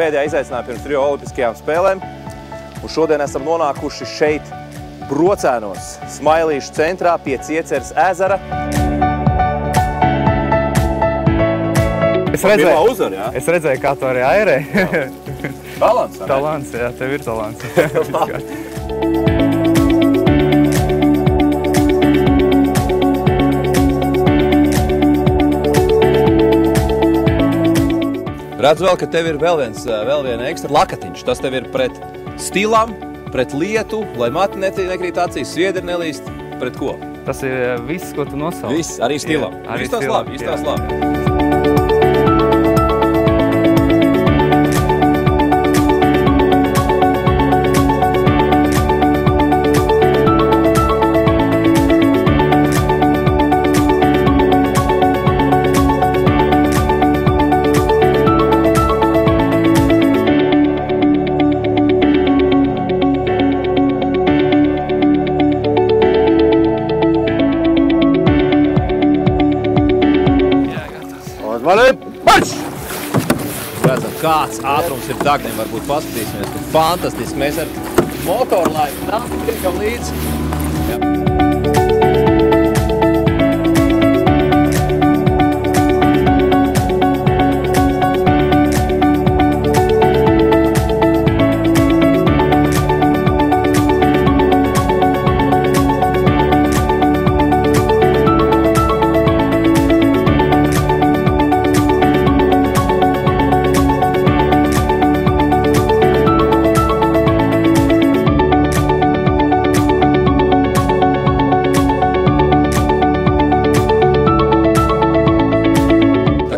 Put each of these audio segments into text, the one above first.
pēdējā izaicinājuma pirms Rio Olimpiskajām spēlēm. Un šodien esam nonākuši šeit Brocēnos, Smailīšu centrā pie Cieceres ezera. Es redzēju, kā tu arī airē. Talants, vai ne? Talants, jā, tev ir talants. Redzu vēl, ka tev ir vēl viena ekstra lakatiņš. Tas tev ir pret stilam, pret lietu, lai mati nekrīt acīs, sviedri nelīst. Pret ko? Tas ir viss, ko tu nosauc. Viss, arī stilam. Arī Izstāst labi, izstāst labi. Redzam, kāds ātrums ir Dagnim, varbūt paskatīsimies. Fantastiski, mēs ar motorlaivu nākam tiekam līdzi.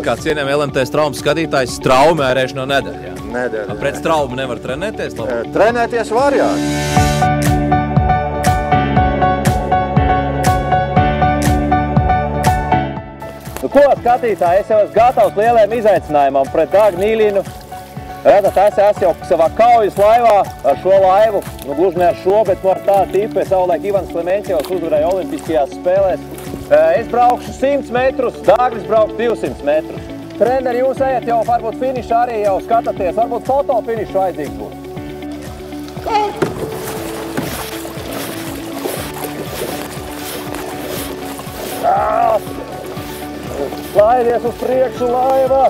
Kā cienījam LMT straumu skatītājs, straumi ērēšanā nedara. Nedara. Pret straumu nevar trenēties? Trenēties var, jā. Nu ko, skatītāji, es jau esmu gatavs lieliem izaicinājumam pret Dagnu Iļinu. Redzat, es jau savā kaujas laivā ar šo laivu, nu gluži ne ar šo, bet ar tādu tipu, es savulaik Ivans Klemenčevs uzvarēja Olimpiskajās spēlēs. Es braukšu 100 metrus, Dagnis braukšu 200 metrus. Treneri, jūs ejat jau varbūt finišu arī jau skatāties, varbūt foto finišu vajadzīgs būs. Laidies uz priekšu laivā,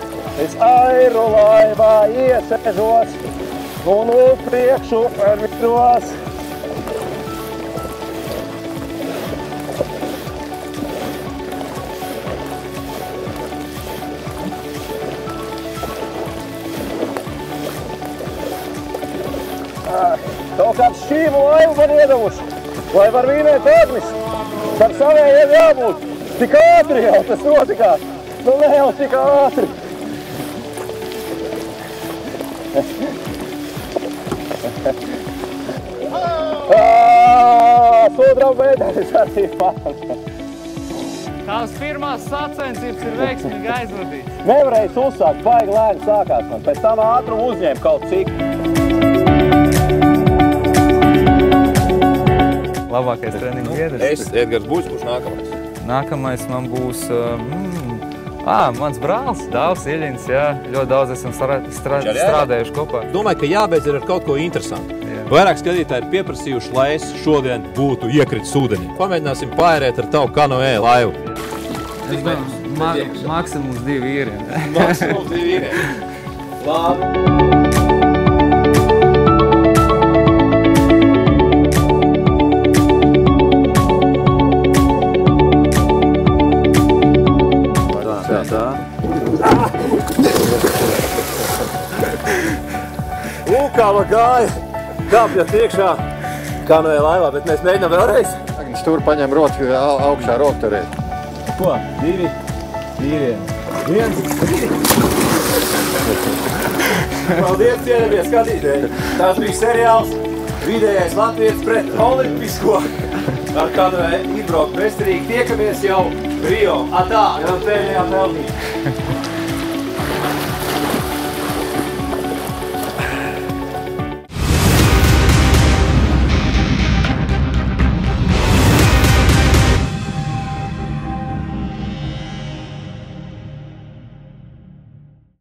es airu laivā iesežos un uz priekšu visos. Kaut kāds šīmu laivu man iedavuši, lai var vīnēt Dagnis. Par savējiem jābūt. Tik ātri jau tas notikās. Nu ne jau tik ātri. Sudraba medaļas arī pār. Tās pirmās sacensības ir veiksmīgi aizvadīts. Nevarēs uzsākt, baigi lēni sākās man. Pēc tam ātrumu uzņēma kaut cik. Labākais treniņu biedrs. Edgars būs nākamais. Nākamais man būs mans brālis, Dāvs Iļins, jā. Ļoti daudz esam strādājuši kopā. Domāju, ka jābeidz ir ar kaut ko interesantu. Vairāk skatītāji ir pieprasījuši, lai es šodien būtu iekritis ūdenī. Pamēģināsim paērēt ar tavu kanoē laivu. Es domāju, maksimums 2 vīriem. Maksimums 2 vīriem. Labi. Kā man gāja, kāpjot iekšā kanoē laivā, bet mēs mēģinām vēlreiz. Viņš tur paņem roku augšā rokturēt. Ko? 2 vīriem. 1. Paldies, cienījamie skatītāji. Tās bija seriāls Vidējais latvietis pret olimpisko. Ar kanoē izbraukt bezcerīgi. Tiekamies jau Rio. Atā, jau pēdējā pelnī.